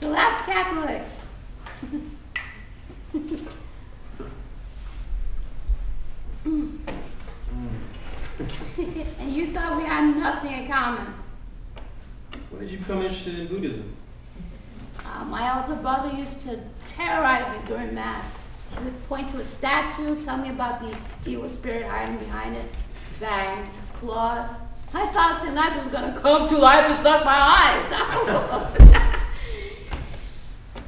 Relax, Catholics. And you thought we had nothing in common. When did you become interested in Buddhism? My older brother used to terrorize me during Mass. He would point to a statue, tell me about the evil spirit hiding behind it. Fangs, claws. I thought St. Lazarus was going to come to life and suck my eyes.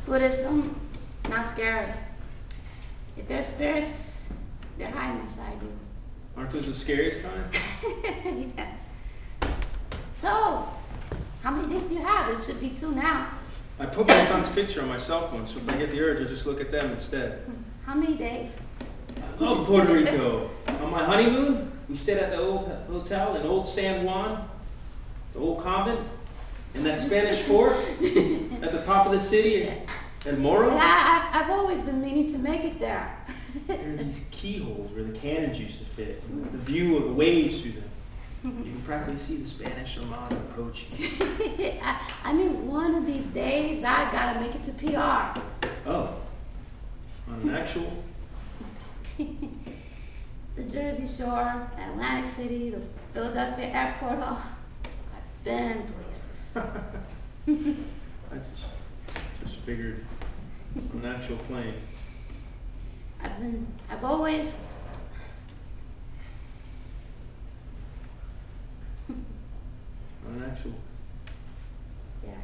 Buddhism, not scary. If there's spirits, they're hiding inside you. Aren't those the scariest kind? Yeah. So, how many days do you have? It should be 2 now. I put my son's picture on my cell phone, so if I get the urge, I just look at them instead. How many days? I love Puerto Rico. On my honeymoon, we stayed at the old hotel in Old San Juan, the old convent, in that Spanish fort at the top of the city, El Morro. I've always been meaning to make it there. There are these keyholes where the cannons used to fit. The view of the waves through them. You can practically see the Spanish Armada approaching. I mean, one of these days, I gotta make it to PR. Oh, on an actual? The Jersey Shore, Atlantic City, the Philadelphia airport. Oh, I've been places. I just figured on an actual plane. I've always. On an actual. Yeah.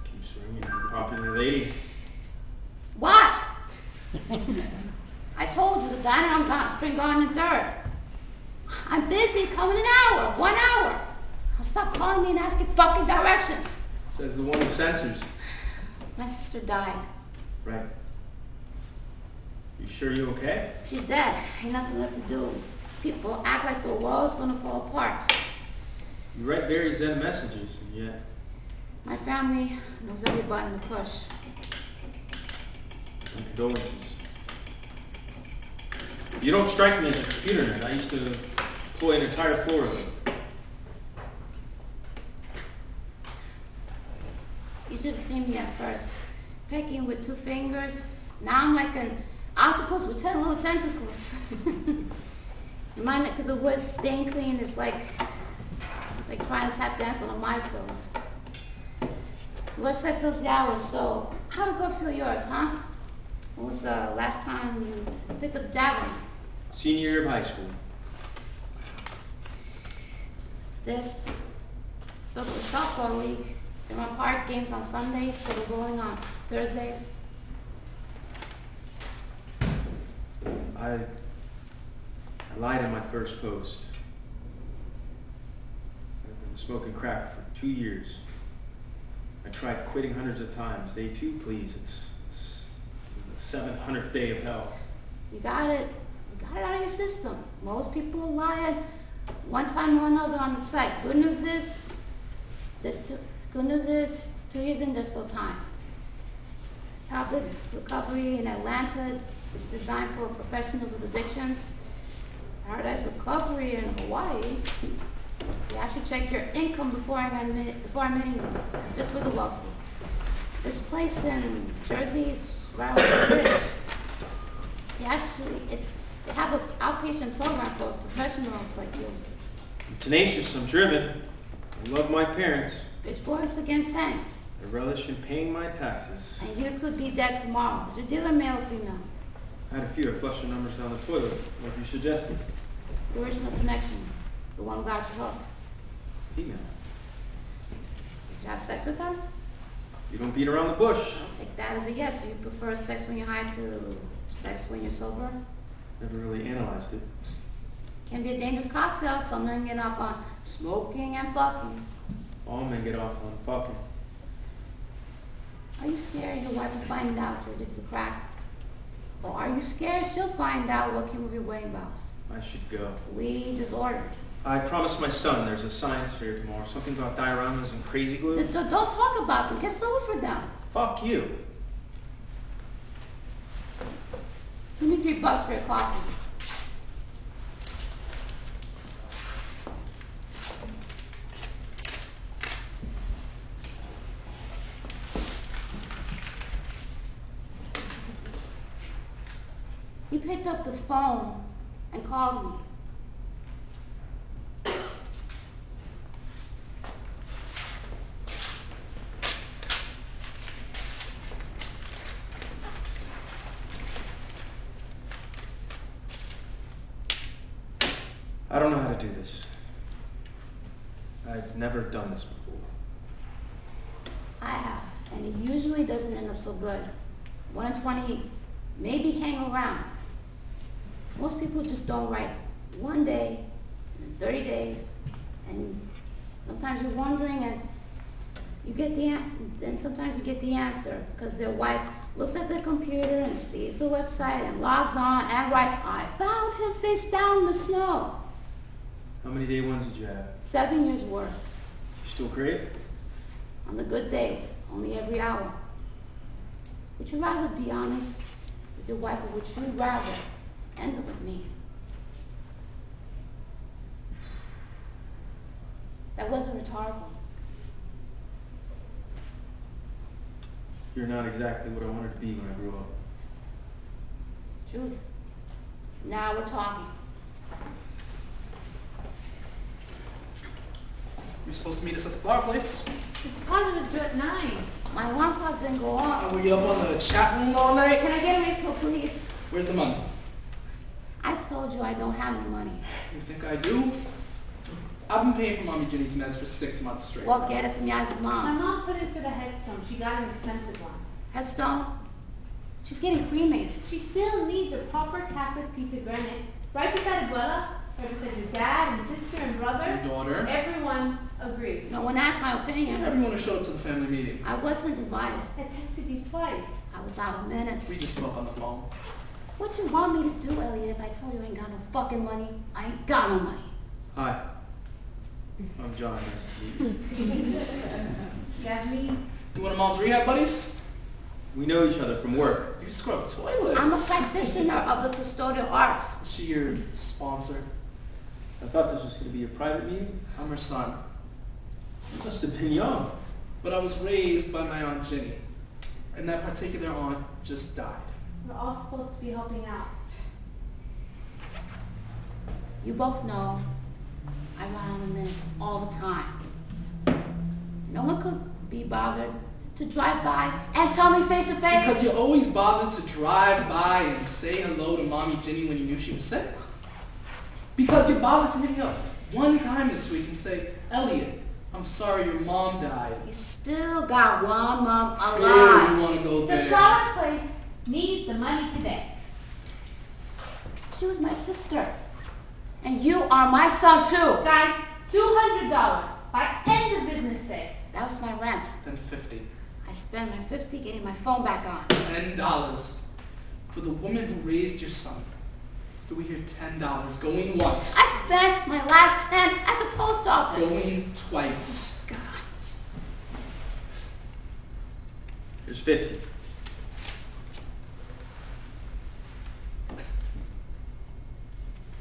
Keeps ringing. Popular lady. What? I told you the diner on Spring Garden 3rd. I'm busy. Come in an hour. 1 hour. I'll stop calling me and asking fucking directions. Says the one who censors. My sister died. Right. You sure you're okay? She's dead. Ain't nothing left to do. People act like the world's gonna fall apart. You write very zen messages, and yet. My family knows every button to push. My condolences. You don't strike me as a computer nerd. I used to employ an entire floor of them. You should have seen me at first. Picking with 2 fingers. Now I'm like an octopus with 10 little tentacles. In my neck of the woods, staying clean is like trying to tap dance on a minefield. The website fills the hours, so how did go feel yours, huh? When was the last time you picked up javelin? Senior year of high school. There's sort of a softball league. They run park games on Sundays, so we're bowling on Thursdays. I lied in my first post. I've been smoking crack for 2 years. I tried quitting hundreds of times. Day 2, please. It's the 700th day of hell. You got it out of your system. Most people lie at one time or another on the site. Good news is, 2 years in, there's still time. Topic recovery in Atlanta is designed for professionals with addictions. Paradise Recovery in Hawaii, you actually check your income before admitting you, just for the wealthy. This place in Jersey is right over the bridge. They have an outpatient program for professionals like you. I'm tenacious, I'm driven. I love my parents. It's voice against tanks. I relish in paying my taxes. And you could be dead tomorrow. Is your dealer male or female? I had a few. I flushed the numbers down the toilet, like you suggested. The original connection. The one who got you hooked. Female. Did you have sex with her? You don't beat around the bush. I'll take that as a yes. Do you prefer sex when you're high to sex when you're sober? Never really analyzed it. Can be a dangerous cocktail. Some men get off on smoking and fucking. All men get off on fucking. Are you scared your wife will find out you're addicted to crack? Or are you scared she'll find out what came with your wedding vows? I should go. We just ordered. I promised my son there's a science fair tomorrow. Something about dioramas and crazy glue. Don't talk about them. Get sober for them. Fuck you. Give me $3 for your coffee. He picked up the phone and called me. I don't know how to do this. I've never done this before. I have, and it usually doesn't end up so good. 1 in 20 maybe hang around. Most people just don't write one day, and 30 days, and sometimes you're wondering and you get and sometimes you get the answer because their wife looks at their computer and sees the website and logs on and writes, "I found him face down in the snow." How many day ones did you have? 7 years worth. You still great? On the good days, only every hour. Would you rather be honest with your wife, or would you rather end it with me? That wasn't rhetorical. You're not exactly what I wanted to be when I grew up. Truth. Now we're talking. You're supposed to meet us at the flower place. It's positive it's due at 9. My alarm clock didn't go off. Were you up on the chat room all night? Can I get a refill, please? Where's the money? I told you I don't have any money. You think I do? I've been paying for Mommy Jenny's meds for 6 months straight. Well, get it from Yaz's My mom. mom put in for the headstone. She got an expensive one. Headstone? She's getting cremated. She still needs a proper Catholic piece of granite. Right beside Abuela, right beside your dad and sister and brother. Your daughter. Everyone agreed. No one asked my opinion. Everyone who showed up to the family meeting. I wasn't invited. I texted you twice. I was out of minutes. We just spoke on the phone. What you want me to do, Elliot, if I told you I ain't got no fucking money? I ain't got no money. Hi. I'm John. Nice to meet you. Yasmin, You one of Mom's rehab buddies? We know each other from work. You scrub toilets. I'm a practitioner of the custodial arts. Is she your sponsor? I thought this was going to be a private meeting. I'm her son. You must have been young. But I was raised by my Aunt Jenny. And that particular aunt just died. we're all supposed to be helping out. You both know I run out of minutes all the time. No one could be bothered to drive by and tell me face to face. Because you always bothered to drive by and say hello to Mommy Jenny when you knew she was sick? Because you bothered to hit me up one time this week and say, Elliot, I'm sorry your mom died. You still got one mom Clearly alive. you want to go The there. flower place needs the money today. She was my sister. And you are my son too. Guys, $200 by end of business day. That was my rent. Then 50. I spent my 50 getting my phone back on. $10 for the woman who raised your son. Do we hear $10 going once? I spent my last 10 at the post office. Going twice. God. Here's 50.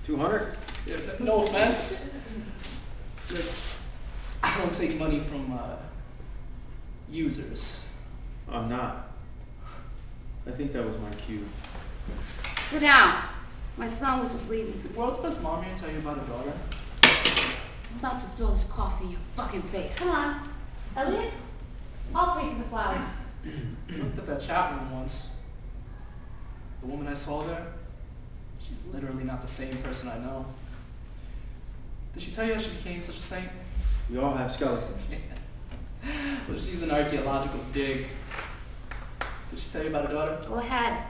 $200? Yeah, no offense. Look, I don't take money from users. I'm not. I think that was my cue. Sit down. My son was just leaving. Did World's Best Mom here tell you about her daughter? I'm about to throw this coffee in your fucking face. Come on. Elliot, I'll pay for the flowers. I looked at that chat room once. The woman I saw there, she's literally not the same person I know. Did she tell you how she became such a saint? We all have skeletons. Well, she's an archaeological dig. Did she tell you about her daughter? Go ahead.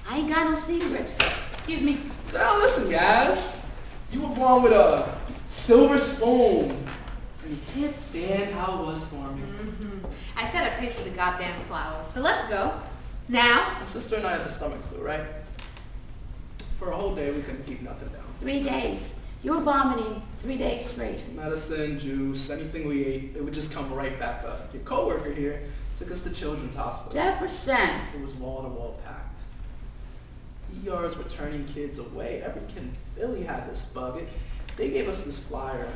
I ain't got no secrets. Excuse me. So now listen, Yaz. You were born with a silver spoon. And you can't stand how it was for me. I said I paid for the goddamn flowers, so let's go. Now. My sister and I had the stomach flu, right? For a whole day, we couldn't keep nothing down. 3 days. You were vomiting 3 days straight. Medicine, juice, anything we ate, it would just come right back up. Your coworker here took us to Children's Hospital. Jefferson. It was wall-to-wall packed. ERs were turning kids away. Every kid in Philly had this bug. They gave us this flyer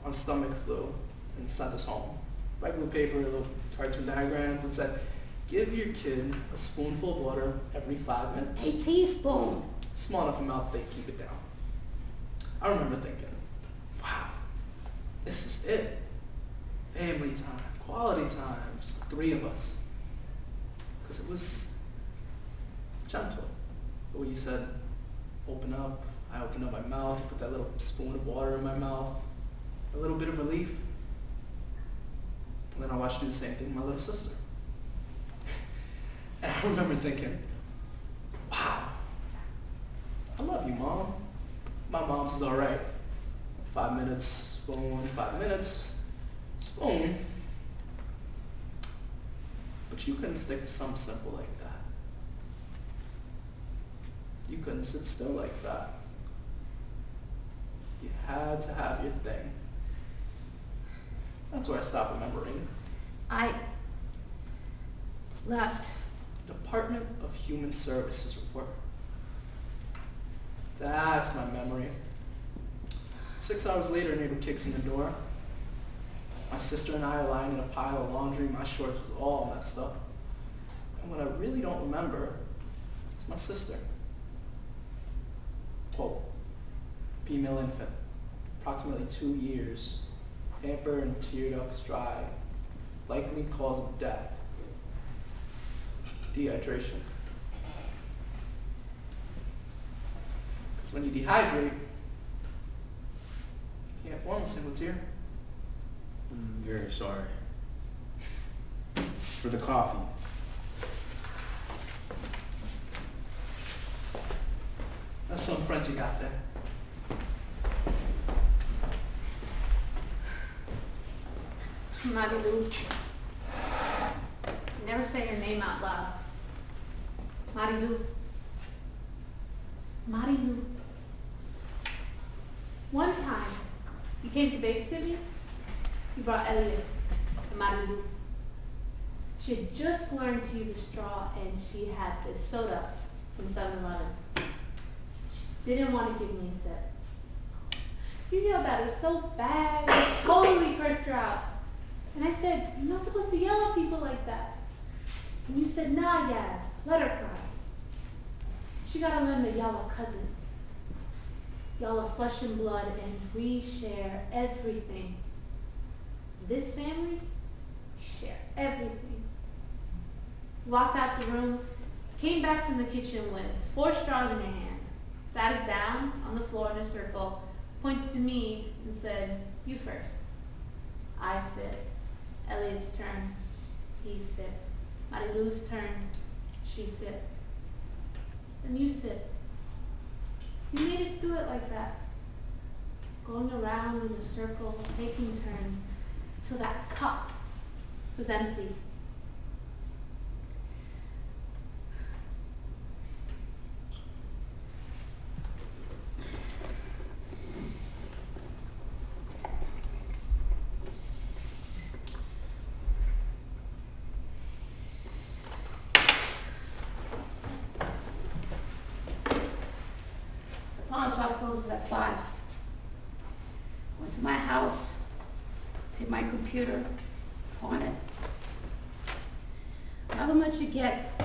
on stomach flu and sent us home. Regular paper, little cartoon diagrams. It said, give your kid a spoonful of water every 5 minutes. A teaspoon. Small enough amount they keep it down. I remember thinking, wow, this is it. Family time, quality time, just the three of us. Because it was gentle. The way you said, open up, I opened up my mouth, put that little spoon of water in my mouth, a little bit of relief. And then I watched you do the same thing with my little sister. And I remember thinking, wow, I love you, Mom. My mom's is all right. 5 minutes, spoon, 5 minutes, spoon. But you couldn't stick to something simple like that. You couldn't sit still like that. You had to have your thing. That's where I stopped remembering. I left. Department of Human Services report. That's my memory. 6 hours later, neighbor kicks in the door. My sister and I are lying in a pile of laundry. My shorts was all messed up. And what I really don't remember is my sister. Quote, female infant, approximately 2 years, pampered and tear ducts dry, likely cause of death, dehydration. Because when you dehydrate, you can't form a single tear. I'm very sorry. For the coffee. That's some French you got there. Marilu. Never say her name out loud. Marilu. Marilu. One time, you came to babysit me. You brought Elliot to Marilu. She had just learned to use a straw, and she had this soda from 7-Eleven. She didn't want to give me a sip. You yelled at her so bad, you totally cursed her out. And I said, you're not supposed to yell at people like that. And you said, nah, Yaz, let her cry. She gotta learn that y'all are cousins. Y'all are flesh and blood, and we share everything. This family, we share everything. Walked out the room, came back from the kitchen with 4 straws in her hand, sat us down on the floor in a circle, pointed to me and said, you first. I sipped. Elliot's turn. He sipped. Marilu's turn. She sipped. And you sipped. You made us do it like that. Going around in a circle, taking turns, till that cup was empty. Pawn shop closes at 5. Went to my house, did my computer, pawn it. However much you get,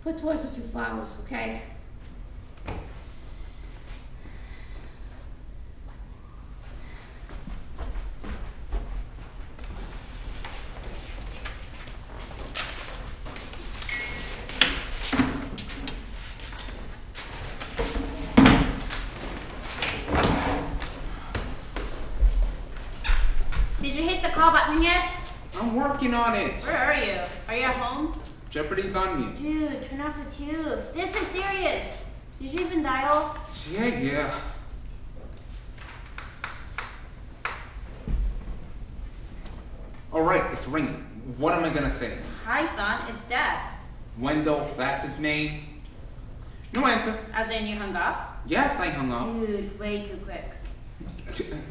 put towards a few flowers, okay? Did you hit the call button yet? I'm working on it. Where are you? Are you at home? Jeopardy's on me. Dude, turn off the tube. This is serious. Did you even dial? Yeah. All right, it's ringing. What am I gonna say? Hi, son. It's Dad. Wendell, that's his name. No answer. As in, you hung up? Yes, I hung up. Dude, way too quick.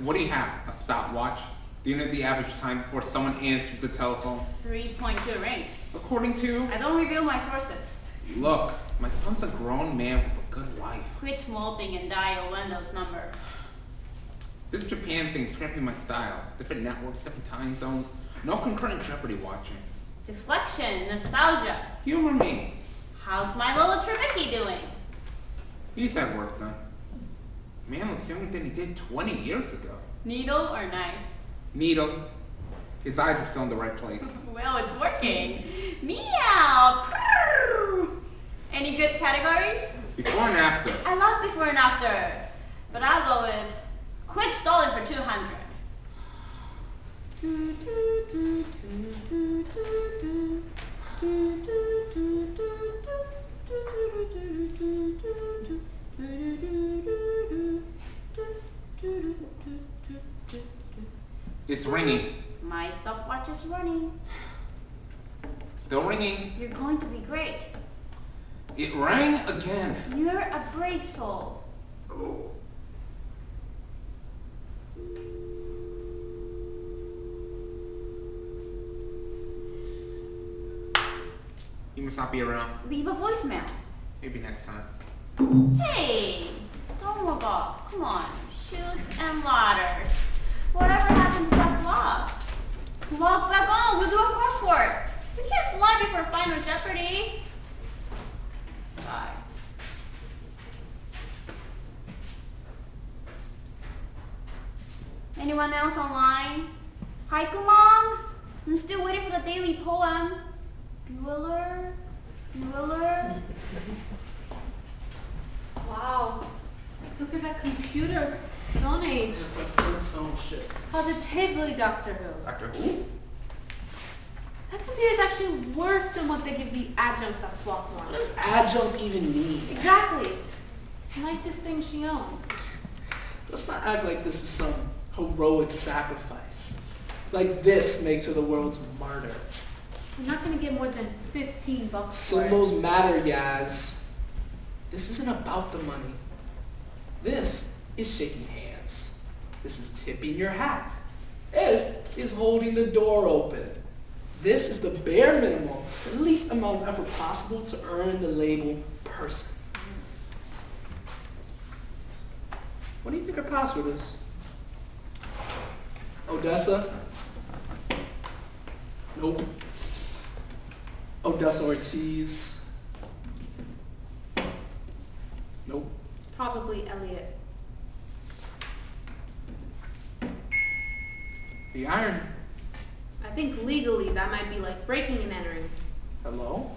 What do you have? A stopwatch? Do you know the average time before someone answers the telephone? 3.2 rings. According to... I don't reveal my sources. Look, my son's a grown man with a good life. Quit moping and dial Wendell's number. This Japan thing's cramping my style. Different networks, different time zones. No concurrent Jeopardy watching. Deflection, nostalgia. Humor me. How's my little Trevicki doing? He's had work done. Man looks younger than he did 20 years ago. Needle or knife? Needle. His eyes are still in the right place. Well, it's working. Meow. Purr. Any good categories? Before and after. I love before and after, but I'll go with quit stalling for 200. It's ringing. My stopwatch is running. Still ringing. You're going to be great. It rang again. You're a brave soul. Oh. He must not be around. Leave a voicemail. Maybe next time. Hey, don't look off. Come on. Shoots and ladders. Whatever happened to that vlog? Log back on. We'll do a crossword. We can't fly before Final Jeopardy. Sigh. Anyone else online? Haiku Mom? I'm still waiting for the daily poem. Bueller? Bueller? Wow. Look at that computer. Stone Age. Just like Flintstone shit. Positively Doctor Who. Doctor Who? That computer is actually worse than what they give the adjunct at Swarthmore. What does adjunct even mean? Exactly. Nicest thing she owns. Let's not act like this is some heroic sacrifice. Like this makes her the world's martyr. I'm not going to get more than $15 for it. Symbols matter, guys. This isn't about the money. This is shaking hands. This is tipping your hat. This is holding the door open. This is the bare minimum, the least amount of effort possible to earn the label person. What do you think her password is? Odessa? Nope. Odessa Ortiz? Nope. It's probably Elliot. The iron. I think legally that might be like breaking and entering. Hello?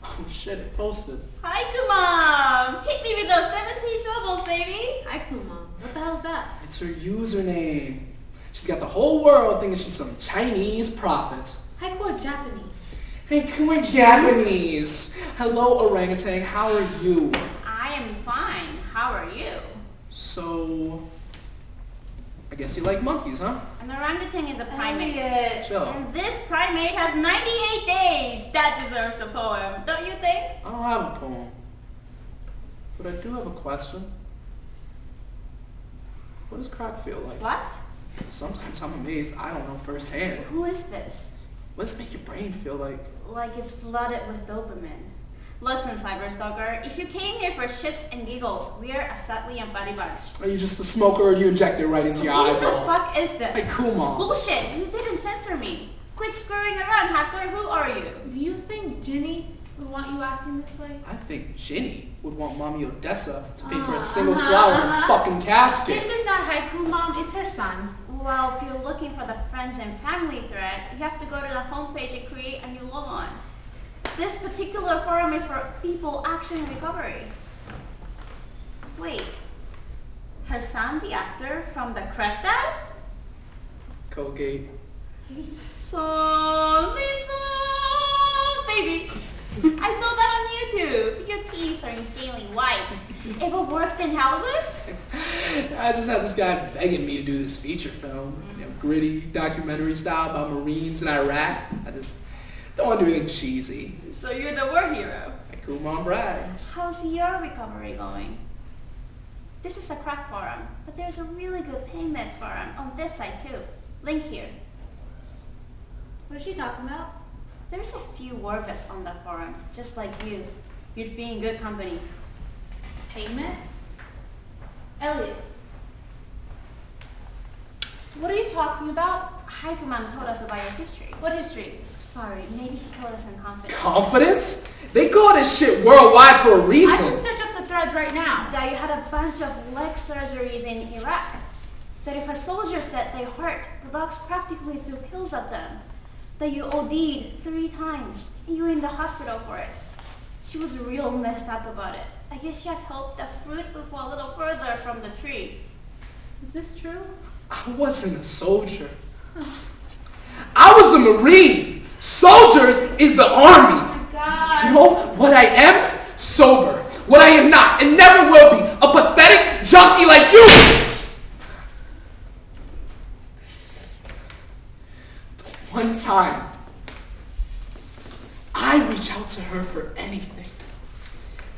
Oh shit, it posted. Haiku Mom! Hit me with those 17 syllables, baby! Haiku Mom. What the hell is that? It's her username. She's got the whole world thinking she's some Chinese prophet. Haiku or Japanese? Hey, we're Japanese. Hello, orangutan. How are you? I am fine. How are you? So, I guess you like monkeys, huh? An orangutan is a primate. Elliot. Chill. And this primate has 98 days. That deserves a poem, don't you think? I don't have a poem. But I do have a question. What does crack feel like? What? Sometimes I'm amazed I don't know firsthand. Who is this? Let's make your brain feel like... Like it's flooded with dopamine. Listen, Cyberstalker, if you came here for shits and giggles, we're a sadly and funny bunch. Are you just a smoker or do you inject it right into your Who the eyeball? fuck is this? Hey, cool, Mom. Bullshit! You didn't censor me. Quit screwing around, Hacker. Who are you? Do you think Ginny would want you acting this way? I think Ginny would want Mommy Odessa to pay for a single flower in a fucking casket. This is not Haiku Mom, it's her son. Well, if you're looking for the friends and family thread, you have to go to the homepage and create a new log on. This particular forum is for people actually in recovery. Wait, her son, the actor from the Crest ad? Colgate. So, listen, baby. I saw that on YouTube. Your teeth are insanely white. Ever worked in Hollywood? I just had this guy begging me to do this feature film. You know, gritty, documentary style about Marines in Iraq. I just don't want to do anything cheesy. So you're the war hero. Like cool Mom brags. How's your recovery going? This is a crack forum, but there's a really good pain meds forum on this site too. Link here. What is she talking about? There's a few war vets on the forum, just like you. You'd be in good company. Payments? Elliot. What are you talking about? Haikuman told us about your history. What history? Sorry, maybe she told us in confidence. Confidence? They call this shit worldwide for a I reason. can search up the threads right now. That you had a bunch of leg surgeries in Iraq. That if a soldier said they hurt, the docs practically threw pills at them. That you OD'd 3 times, and you were in the hospital for it. She was real messed up about it. I guess she had hoped the fruit would fall a little further from the tree. Is this true? I wasn't a soldier. I was a Marine. Soldiers is the army. Oh my God. You know what I am? Sober. What I am not and never will be. A pathetic junkie like you. The one time I reach out to her for anything,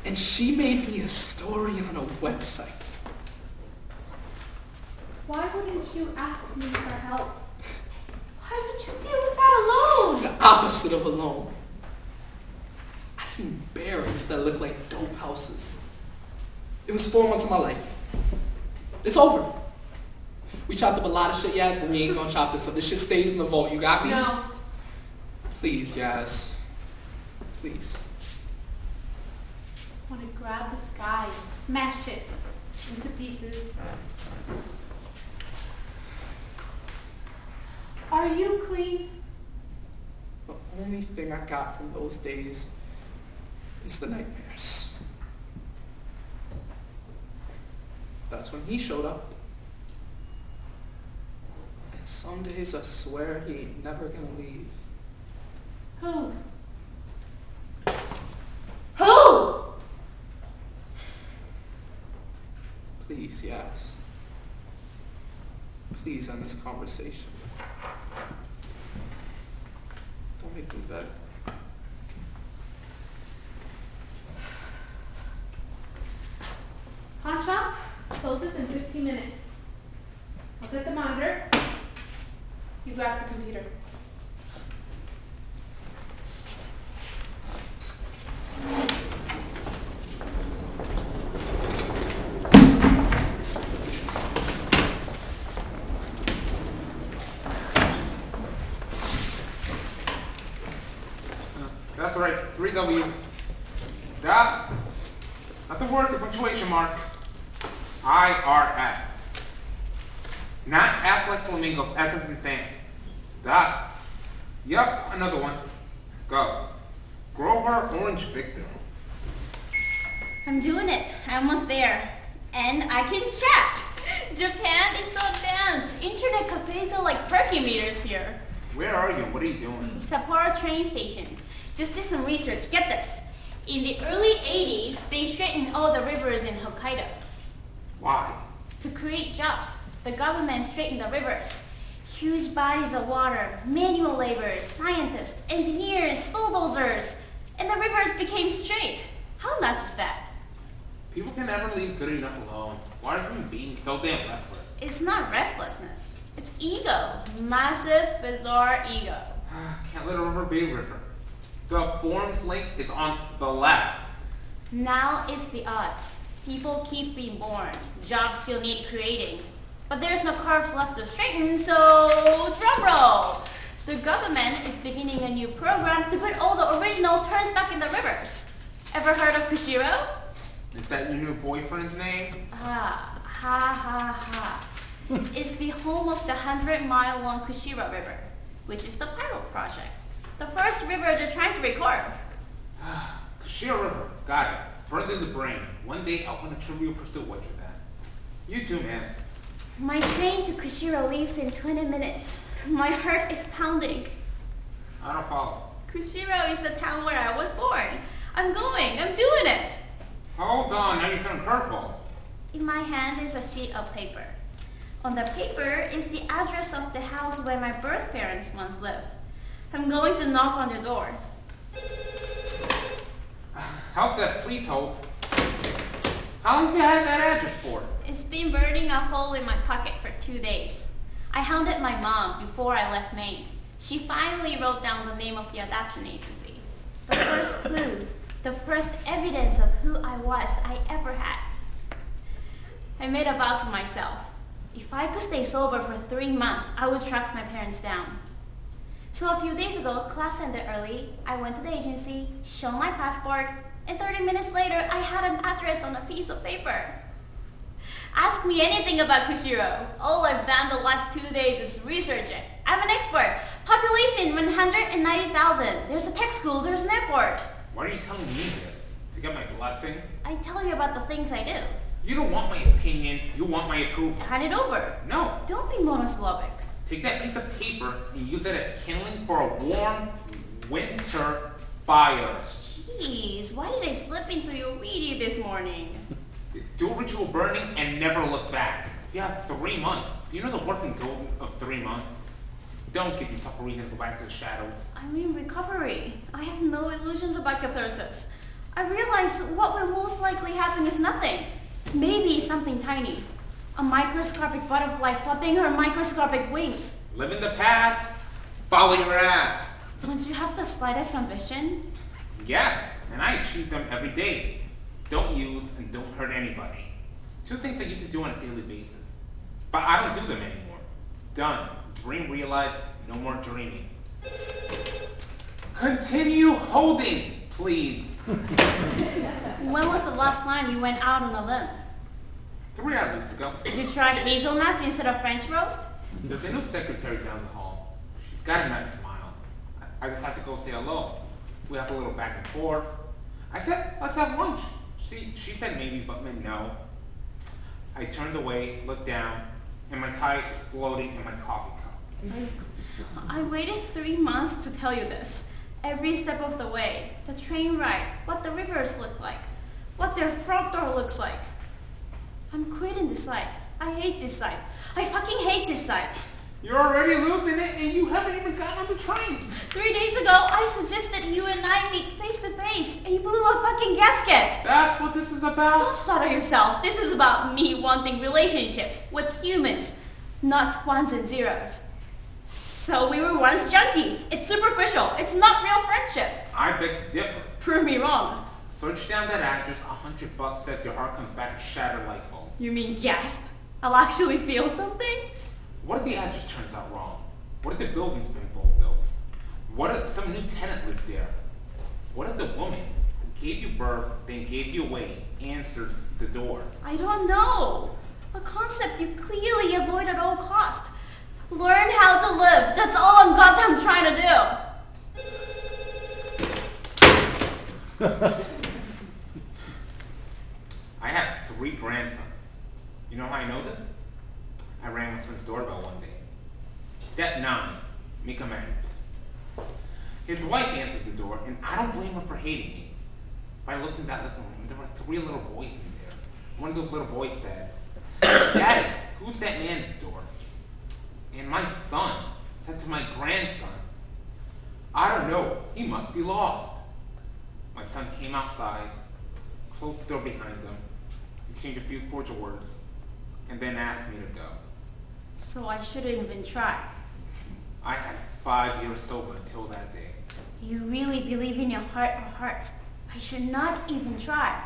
and she made me a story on a website. Why wouldn't you ask me for help? Why would you deal with that alone? The opposite of alone. I seen barrels that look like dope houses. It was 4 months of my life. It's over. We chopped up a lot of shit, Yaz, but we ain't gonna chop this up. This shit stays in the vault. You got me? No. Please, Yaz. Please. I want to grab the sky and smash it into pieces. Are you clean? The only thing I got from those days is the nightmares. That's when he showed up. And some days I swear he ain't never gonna leave. Who? Who? Please, Yaz. Please end this conversation. Don't make me beg. Pawn shop closes in 15 minutes. I'll get the monitor. You grab the computer. That's right, 3 W's. Dot, not the word, the punctuation mark. IRS. Not act like flamingos, S is in sand. Dot. Yup, another one. Go. Grover Orange Victor. I'm doing it. I'm almost there. And I can chat. Japan is so advanced. Internet cafes are like perky-meters here. Where are you? What are you doing? Sapporo train station. Just did some research. Get this. In the early 80s, they straightened all the rivers in Hokkaido. Why? To create jobs, the government straightened the rivers. Huge bodies of water, manual laborers, scientists, engineers, bulldozers, and the rivers became straight. How nuts is that? People can never leave good enough alone. Why are human beings so damn restless? It's not restlessness. It's ego. Massive, bizarre ego. Can't let a river be a river. The forms link is on the left. Now it's the odds. People keep being born. Jobs still need creating. But there's no curves left to straighten, so drum roll. The government is beginning a new program to put all the original turns back in the rivers. Ever heard of Kushiro? Is that your new boyfriend's name? Ah, ha ha ha. It's the home of the 100-mile-long Kushiro River, which is the pilot project. The first river they're trying to record. Kushiro River. Got it. Burned in the brain. One day I'll win a trivial pursuit with that. You too, man. My train to Kushiro leaves in 20 minutes. My heart is pounding. I don't follow. Kushiro is the town where I was born. I'm going. I'm doing it. Hold on. Now you're throwing curveballs. In my hand is a sheet of paper. On the paper is the address of the house where my birth parents once lived. I'm going to knock on the door. Help desk, please hold. How long have you had that address for? It's been burning a hole in my pocket for 2 days. I hounded my mom before I left Maine. She finally wrote down the name of the adoption agency. The first clue, the first evidence of who I was I ever had. I made a vow to myself. If I could stay sober for 3 months, I would track my parents down. So a few days ago, class ended early. I went to the agency, showed my passport, And 30 minutes later, I had an address on a piece of paper. Ask me anything about Kushiro. All I've done the last 2 days is research it. I'm an expert. Population 190,000. There's a tech school, there's an airport. Why are you telling me this? To get my blessing? I tell you about the things I do. You don't want my opinion, you want my approval. Hand it over. No. Don't be monosyllabic. Take that piece of paper and use it as kindling for a warm winter fire. Jeez, why did I slip into your weedy this morning? Do a ritual burning and never look back. You have 3 months. Do you know the working goal of 3 months? Don't give yourself a reason to go back to the shadows. I'm in recovery. I have no illusions about catharsis. I realize what will most likely happen is nothing. Maybe something tiny. A microscopic butterfly flapping her microscopic wings. Live in the past, follow your ass. Don't you have the slightest ambition? Yes, and I achieve them every day. Don't use and don't hurt anybody. 2 things I used to do on a daily basis. But I don't do them anymore. Done. Dream realized, no more dreaming. Continue holding, please. When was the last time you went out on a limb? 3 odd weeks ago. Did you try hazelnuts instead of French roast? There's a new secretary down the hall. She's got a nice smile. I just have to go say hello. We have a little back and forth. I said, let's have lunch. She said maybe, but meant no. I turned away, looked down, and my tie is floating in my coffee cup. I waited 3 months to tell you this. Every step of the way. The train ride, what the rivers look like, what their front door looks like. I'm quitting this site. I hate this site. I fucking hate this site. You're already losing it, and you haven't even gotten on the train. 3 days ago, I suggested you and I meet face to face, and you blew a fucking gasket. That's what this is about? Don't flatter yourself. This is about me wanting relationships with humans, not ones and zeros. So we were once junkies. It's superficial. It's not real friendship. I beg to differ. Prove me wrong. Search down that address. $100 says your heart comes back a shattered light bulb. You mean gasp? I'll actually feel something? What if the address turns out wrong? What if the building's been bulldozed? What if some new tenant lives there? What if the woman who gave you birth, then gave you away, answers the door? I don't know. A concept you clearly avoid at all cost. Learn how to live. That's all I'm goddamn trying to do. I have 3 grandsons. You know how I know this? I rang my son's doorbell one day. Step 9, make amends. His wife answered the door, and I don't blame her for hating me. I looked in that living room, there were 3 little boys in there. One of those little boys said, Daddy, who's that man at the door? And my son said to my grandson, I don't know, he must be lost. My son came outside, closed the door behind him, exchanged a few cordial words, and then asked me to go. So I shouldn't even try. I had 5 years sober until that day. You really believe in your heart of hearts. I should not even try.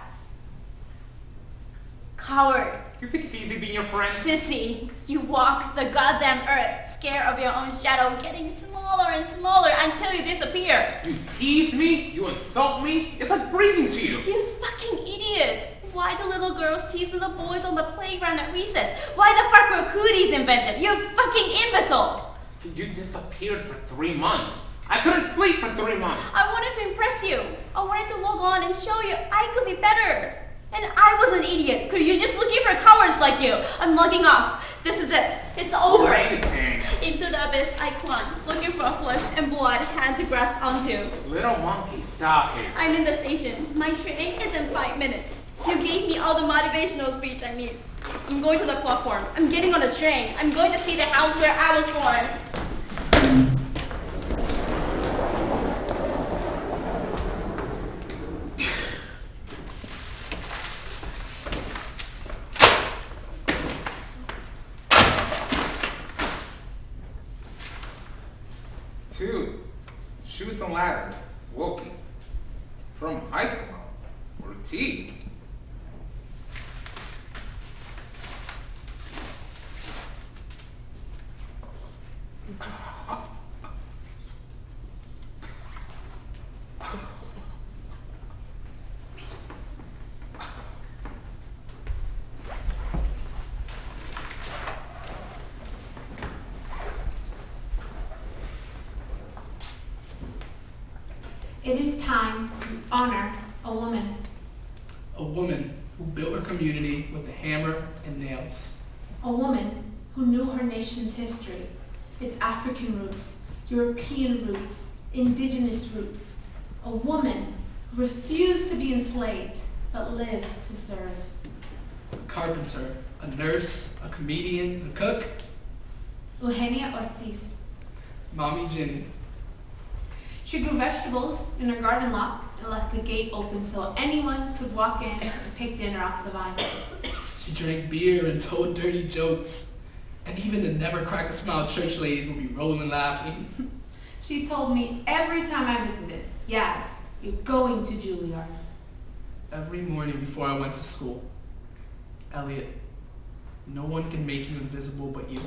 Coward. You think it's easy being your friend? Sissy, you walk the goddamn earth, scared of your own shadow, getting smaller and smaller until you disappear. You tease me? You insult me? It's like breathing to you. You fucking idiot. Why do little girls tease little boys on the playground at recess? Why the fuck were cooties invented? You fucking imbecile. You disappeared for 3 months. I couldn't sleep for 3 months. I wanted to impress you. I wanted to log on and show you I could be better. And I was an idiot. Could you just looking for cowards like you? I'm logging off. This is it. It's over. Orangutan. Into the abyss I clung, looking for flesh and blood hand to grasp onto. Little monkey, stop it. I'm in the station. My train is in 5 minutes. You gave me all the motivational speech I need. I'm going to the platform. I'm getting on a train. I'm going to see the house where I was born. Two, shoes and ladders, walking. From high tomorrow, Ortiz. It is time to honor a woman. A woman who built her community with a hammer and nails. A woman who knew her nation's history, its African roots, European roots, indigenous roots. A woman who refused to be enslaved, but lived to serve. A carpenter, a nurse, a comedian, a cook. Eugenia Ortiz. Mommy Jenny. She grew vegetables in her garden lot and left the gate open so anyone could walk in and pick dinner off the vine. She drank beer and told dirty jokes. And even the never crack a smile church ladies would be rolling laughing. She told me every time I visited, yes, you're going to Juilliard. Every morning before I went to school, Elliot, no one can make you invisible but you.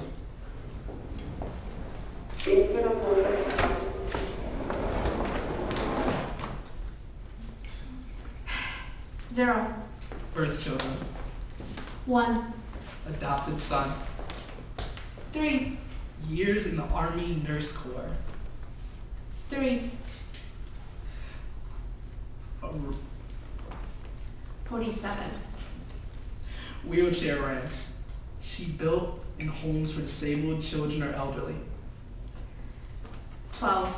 Zero. Birth children. 1. Adopted son. 3. Years in the Army Nurse Corps. 3. A 47. wheelchair ramps. She built in homes for disabled children or elderly. 12.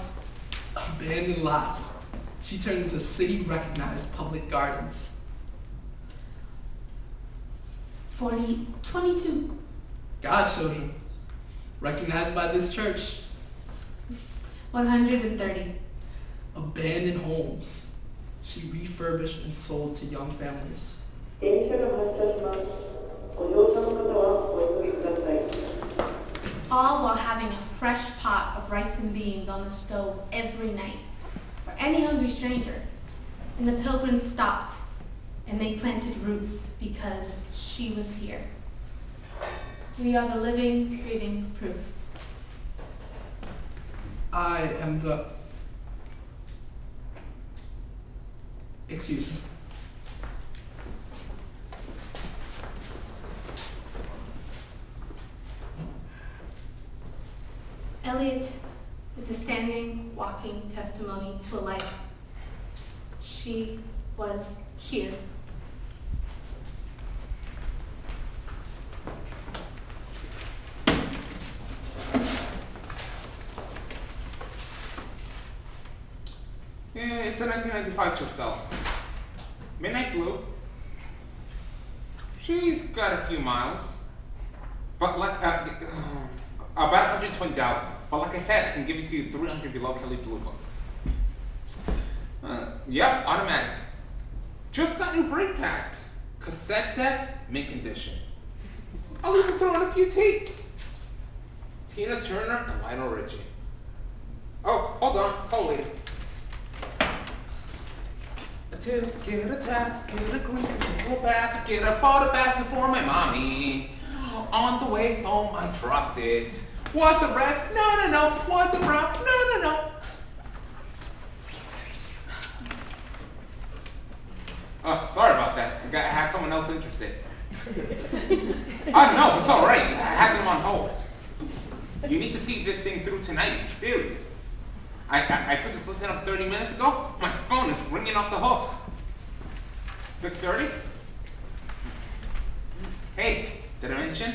Abandoned lots. She turned into city-recognized public gardens. 22. Godchildren, recognized by this church. 130. Abandoned homes. She refurbished and sold to young families. All while having a fresh pot of rice and beans on the stove every night for any hungry stranger. And the pilgrims stopped and they planted roots because she was here. We are the living, breathing proof. I am the... Excuse me. Elliot is a standing, walking testimony to a life. She was here. Yeah, it's a 1995 to herself. Midnight Blue. She's got a few miles, but like about 120,000. But like I said, I can give it to you 300 below Kelly Blue Book. Yep, automatic. Just got new brake pads. Cassette deck, mint condition. I'll even throw in a few tapes. Tina Turner and Lionel Richie. Oh, hold on, hold it. A tisket, a tasket, a green a basket, I bought a basket for my mommy. On the way home, I dropped it. Was a wreck? No. Was a wreck? No. Oh, sorry about that. I had someone else interested. No, it's all right. I had them on hold. You need to see this thing through tonight. I'm serious. I put this listen up 30 minutes ago. My phone is ringing off the hook. 6:30? Hey, did I mention?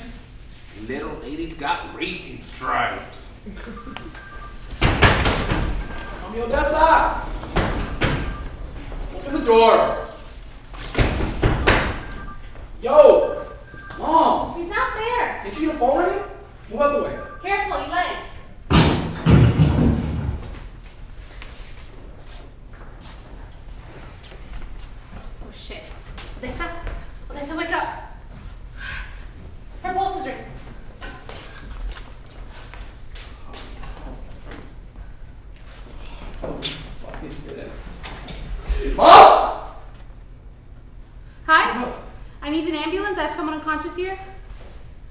Little lady's got racing stripes. Mami Odessa! Open the door. Yo! Mom! She's not there. Did you get a phone ring? Move out the way. Careful, you leg. Oh shit. Odessa, wake up. Her pulse is racing. Mom! Hi? I need an ambulance. I have someone unconscious here.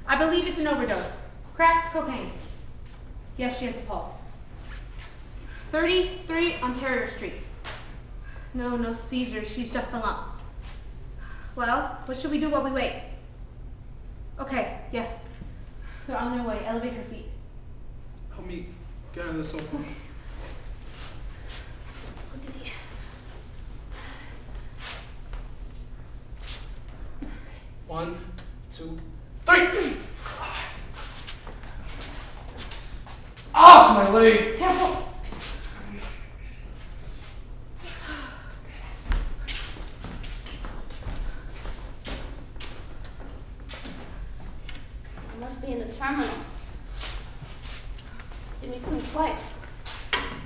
I believe it's an overdose. Crack cocaine. Yes, she has a pulse. 33 Ontario Street. No seizures. She's just a lump. Well, what should we do while we wait? Okay, yes. They're on their way. Elevate her feet. Help me get on the sofa. Titi. 1, 2, 3. Ah, my leg. Careful. I must be in the terminal. In between flights.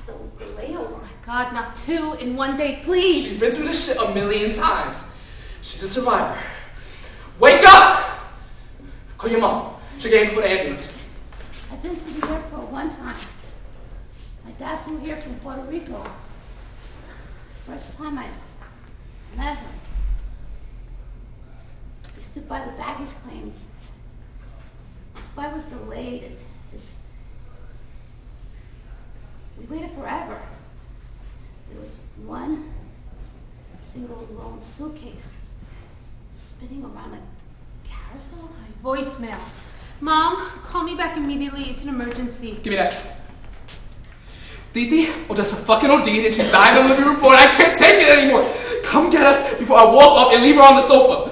The layover. God, not 2 in one day, please. She's been through this shit a million times. She's a survivor. Wake up! Call your mom. She'll get in for the ambulance. I've been to the airport one time. My dad flew here from Puerto Rico. First time I met him. He stood by the baggage claim. His flight was delayed and we waited forever. There was one single lone suitcase spinning around like a carousel. Voicemail. Mom, call me back immediately. It's an emergency. Give me that. Titi, Odessa fucking OD'd and she died in the living room floor and I can't take it anymore. Come get us before I walk off and leave her on the sofa.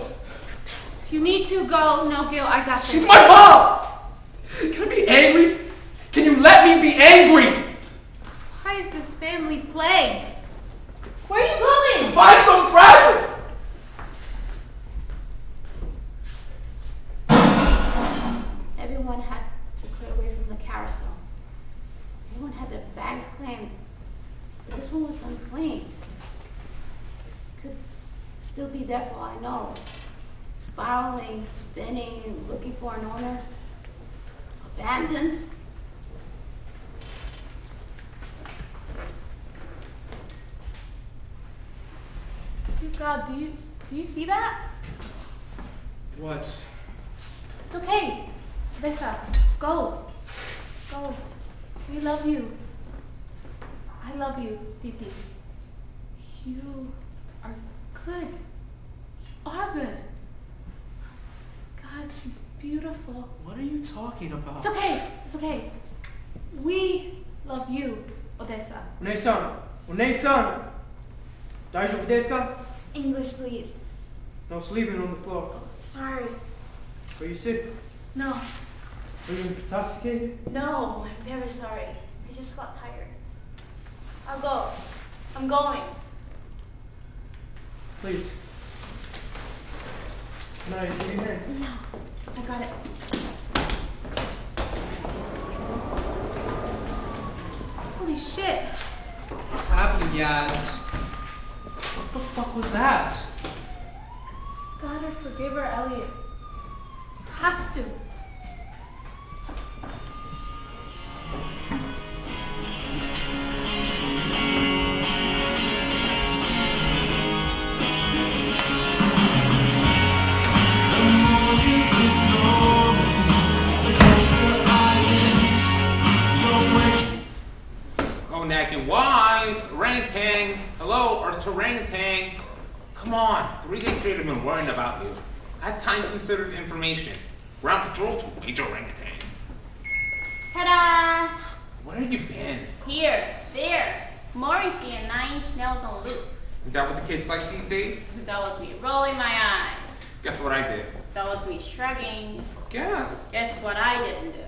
If you need to go, no, Gil, I got this. She's my mom! Can I be angry? Can you let me be angry? Why is this family plagued? Where are you going? Find some fragile! Everyone had to clear away from the carousel. Everyone had their bags claimed, but this one was unclaimed. Could still be there for all I know. Spiraling, spinning, looking for an owner. Abandoned. Dear God, do you see that? What? It's okay. Lisa, go. Go. We love you. I love you, Titi. You are good. You are good. God, she's beautiful. What are you talking about? It's okay. It's okay. We love you, Odessa. お姉さん、お姉さん、大丈夫ですか? English, please. No sleeping on the floor. Sorry. Are you sick? No. Are you intoxicated? No, I'm very sorry. I just got tired. I'll go. I'm going. Please. Can I give you a hand? No, I got it. Holy shit. What's happening, Yaz? What the fuck was that? God, or forgive her, Elliot. You have to. Oh, nagging wise, orangutan, hello, or orangutan. Come on, 3 days straight I've been worrying about you. I have time-sensitive information. Ground control to Major Orangutan. Ta-da! Where have you been? Here, there. Morrissey and 9 Inch Nails on loop. Is that what the kids like these days? That was me rolling my eyes. Guess what I did? That was me shrugging. Guess. Guess what I didn't do?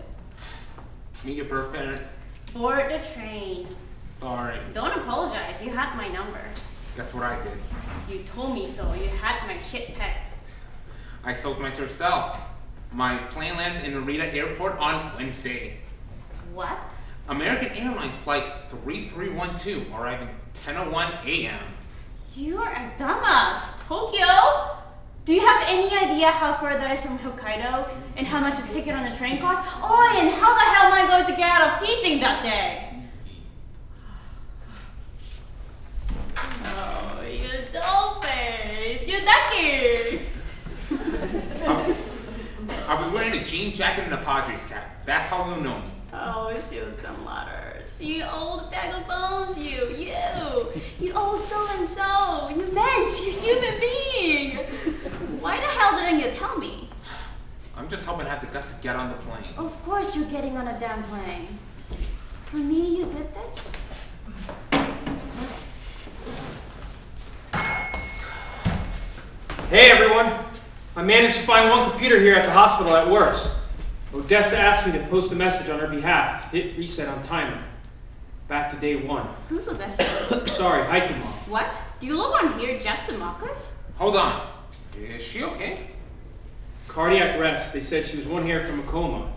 Meet your birth parents. Board the train. Sorry. Don't apologize. You had my number. Guess what I did? You told me so. You had my shit pegged. I sold my church cell. My plane lands in Narita Airport on Wednesday. What? American Airlines flight 3312 arriving 10:01 a.m. You are a dumbass. Tokyo? Do you have any idea how far that is from Hokkaido? And how much a ticket on the train costs? Oh, and how the hell am I going to get out of teaching that day? Oh, you dollface. You ducky. I'll be wearing a jean jacket and a Padres cap. That's how you'll know me. Oh, shoot some letters. You old bag of bones, you. You old so-and-so. You mensch, you human being. Why the hell didn't you tell me? I'm just hoping I have the guts to get on the plane. Of course you're getting on a damn plane. For me, you did this? Hey everyone! I managed to find one computer here at the hospital that works. Odessa asked me to post a message on her behalf. Hit reset on timer. Back to day one. Who's Odessa? Sorry, hiking mom. What? Do you look on here just to mock us? Hold on. Is she okay? Cardiac arrest. They said she was one hair from a coma.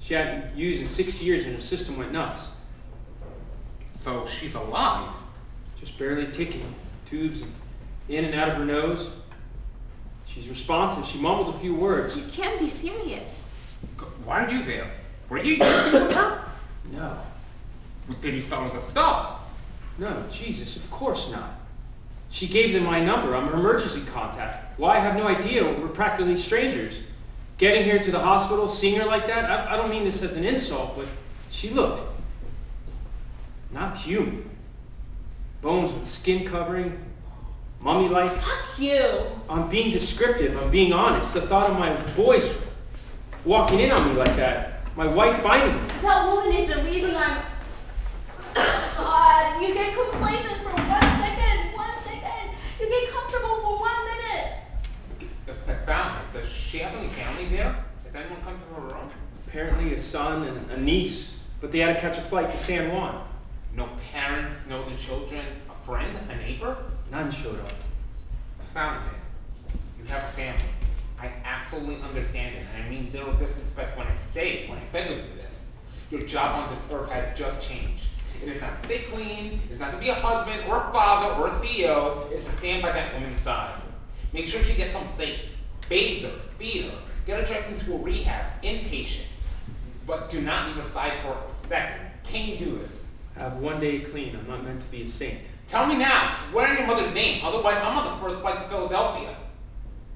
She hadn't used in 6 years and her system went nuts. So she's alive. Just barely ticking. Tubes in and out of her nose. She's responsive. She mumbled a few words. You can't be serious. Why are you there? Were you dancing with her? No. Did you sell her the stuff? No, Jesus, of course not. She gave them my number. I'm her emergency contact. Why? I have no idea. We're practically strangers. Getting here to the hospital, seeing her like that, I don't mean this as an insult, but she looked not human. Bones with skin covering, mummy-like. Fuck you. I'm being descriptive. I'm being honest. The thought of my boys walking in on me like that, my wife finding me. That woman is the reason I'm... God, you get complacent for 1 second. 1 second. You get comfortable for 1 minute. I found her. Does she have any family there? Has anyone come to her room? Apparently a son and a niece, but they had to catch a flight to San Juan. No parents, no other children, a friend, a neighbor? None showed up. Found it. You have a family. I absolutely understand it, and I mean zero disrespect when I say it, when I beg of you this. Your job on this earth has just changed. It is not to stay clean, it is not to be a husband or a father or a CEO, it is to stand by that woman's side. Make sure she gets home safe. Bathe her, feed her, get her checked into a rehab, inpatient. But do not leave her side for a second. Can you do this? I have 1 day clean. I'm not meant to be a saint. Tell me now, swear in your mother's name, otherwise I'm on the first flight to Philadelphia.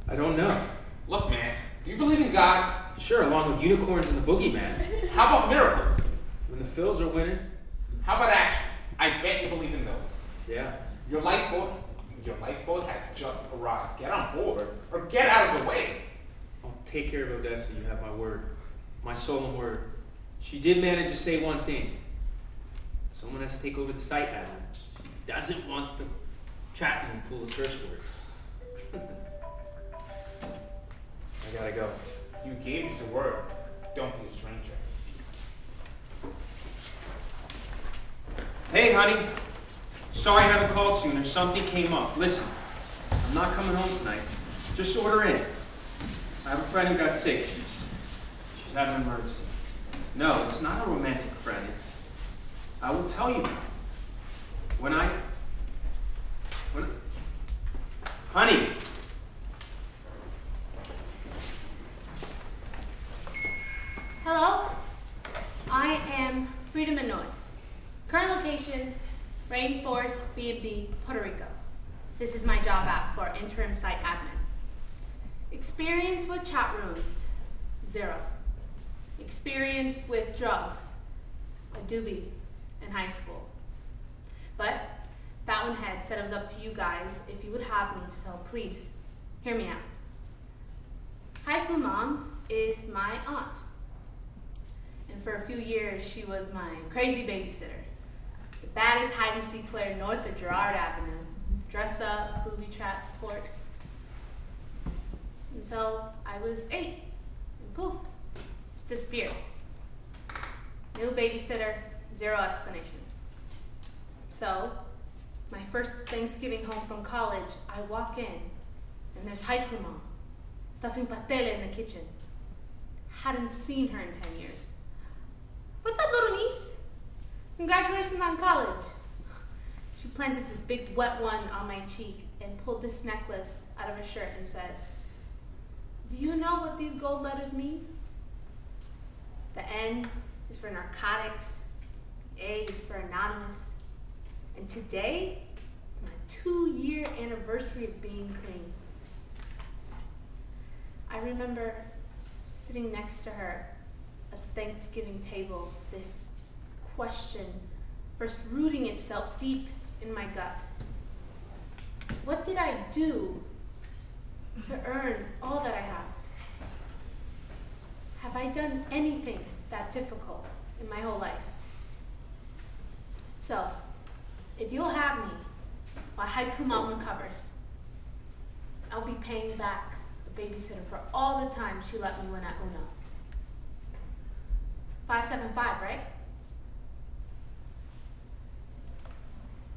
I don't know. Look, man, do you believe in God? Sure, along with unicorns and the boogeyman. How about miracles? When the Phils are winning, How about action? I bet you believe in those. yeah. Your lifeboat has just arrived. Get on board or get out of the way. I'll take care of Odessa. You have my word. My solemn word. She did manage to say one thing. Someone has to take over the site now. She doesn't want the chat room full of curse words. I gotta go. You gave us a word. Don't be a stranger. Hey, honey. Sorry I haven't called sooner. Something came up. Listen, I'm not coming home tonight. Just order in. I have a friend who got sick. She's had an emergency. No, it's not a romantic friend. I will tell you. Honey. Hello, I am Freedom and Noise. Current location, Rainforest B&B, Puerto Rico. This is my job app for interim site admin. Experience with chat rooms, 0. Experience with drugs, a doobie in high school. But Fountainhead said it was up to you guys if you would have me, so please, hear me out. Haiku Mom is my aunt. And for a few years, she was my crazy babysitter. The baddest hide-and-seek player north of Girard Avenue. Dress up, booby trap, sports. Until I was 8. And poof, she disappeared. New babysitter, 0 explanation. So, my first Thanksgiving home from college, I walk in, and there's Haiku Mom, stuffing patele in the kitchen. Hadn't seen her in 10 years. What's up, little niece? Congratulations on college. She planted this big wet one on my cheek and pulled this necklace out of her shirt and said, "Do you know what these gold letters mean? The N is for narcotics, A is for anonymous, and today is my 2-year anniversary of being clean." I remember sitting next to her at the Thanksgiving table, this question first rooting itself deep in my gut. What did I do to earn all that I have? Have I done anything that difficult in my whole life? So, if you'll have me while Haiku Mom recovers, I'll be paying back the babysitter for all the time she let me win at Uno. 575, right?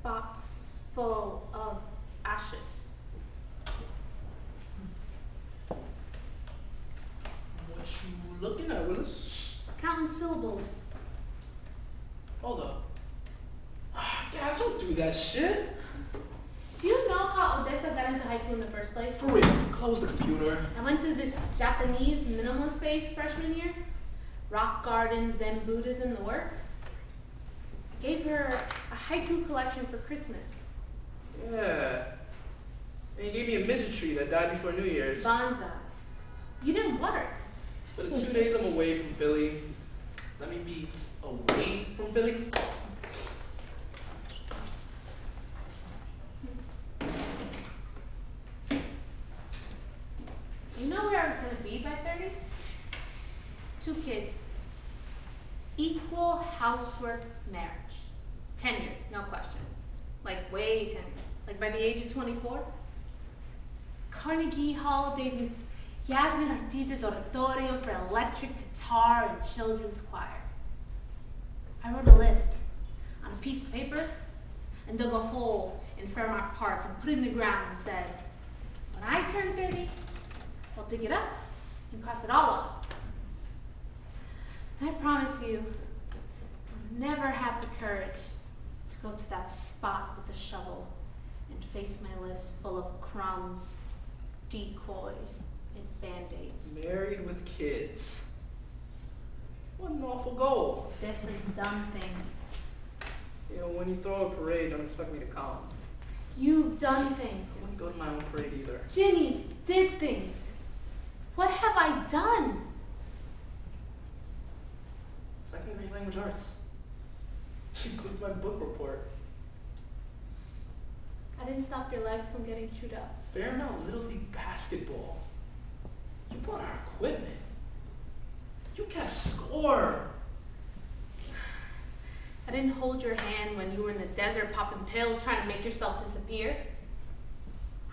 Box full of ashes. What you looking at, Willis? Counting syllables. Hold up. Guys, don't do that shit. Do you know how Odessa got into haiku in the first place? For real, close the computer. I went through this Japanese minimalist phase freshman year. Rock garden, Zen Buddhism, the works. I gave her a haiku collection for Christmas. Yeah. And you gave me a midget tree that died before New Year's. Bonsai. You didn't water. For the 2 days I'm away from Philly, let me be away from Philly. You know where I was going to be by 30? 2 kids. Equal housework marriage. Tenure, no question. Like way tenure. Like by the age of 24. Carnegie Hall debuts Yasmin Ortiz's oratorio for electric guitar and children's choir. I wrote a list on a piece of paper and dug a hole in Fairmount Park and put it in the ground and said, when I turn 30, I'll dig it up and cross it all off. And I promise you, I'll never have the courage to go to that spot with the shovel and face my list full of crumbs, decoys, and band-aids. Married with kids. What an awful goal. This is done things. You know, when you throw a parade, don't expect me to come. You've done things. I wouldn't go to my own parade either. Ginny did things. What have I done? Second grade language arts. Include my book report. I didn't stop your leg from getting chewed up. Fairmount Little League basketball. You bought our equipment. You kept score. I didn't hold your hand when you were in the desert popping pills trying to make yourself disappear.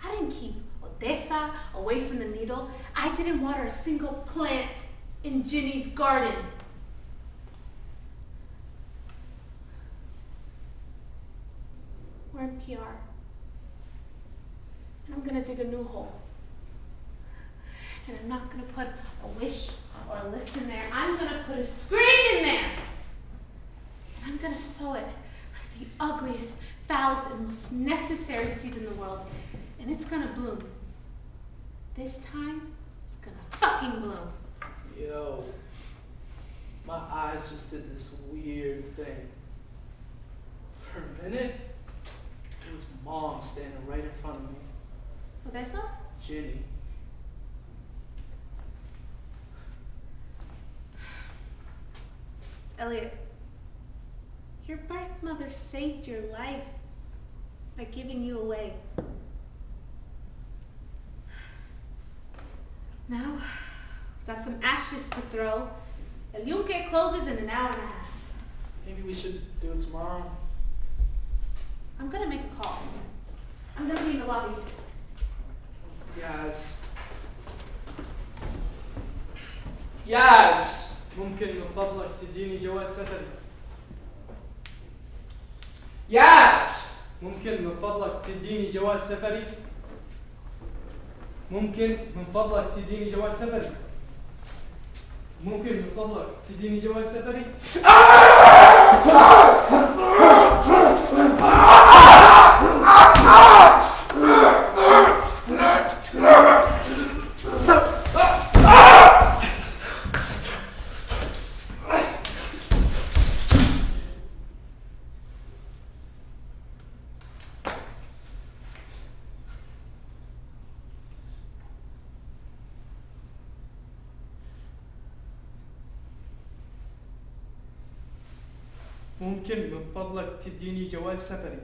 I didn't keep Odessa away from the needle. I didn't water a single plant in Ginny's garden. We're in PR. And I'm gonna dig a new hole. And I'm not gonna put a wish or a list in there. I'm gonna put a scream in there. And I'm gonna sow it like the ugliest, foulest, and most necessary seed in the world. And it's gonna bloom. This time, it's gonna fucking bloom. Yo, my eyes just did this weird thing. For a minute, it was Mom standing right in front of me. Odessa? Ginny. Elliot, your birth mother saved your life by giving you away. Now, we've got some ashes to throw. El Yunque closes in an hour and a half. Maybe we should do it tomorrow. I'm gonna make a call. I'm gonna be in the lobby. Yes. Yes. ممكن من فضلك تديني جواز سفري؟ Yes. ممكن من فضلك تديني جواز سفري؟ ممكن من فضلك تديني جواز سفري؟ ممكن من فضلك تديني جواز سفري؟ ممكن من فضلك تديني جواز سفري؟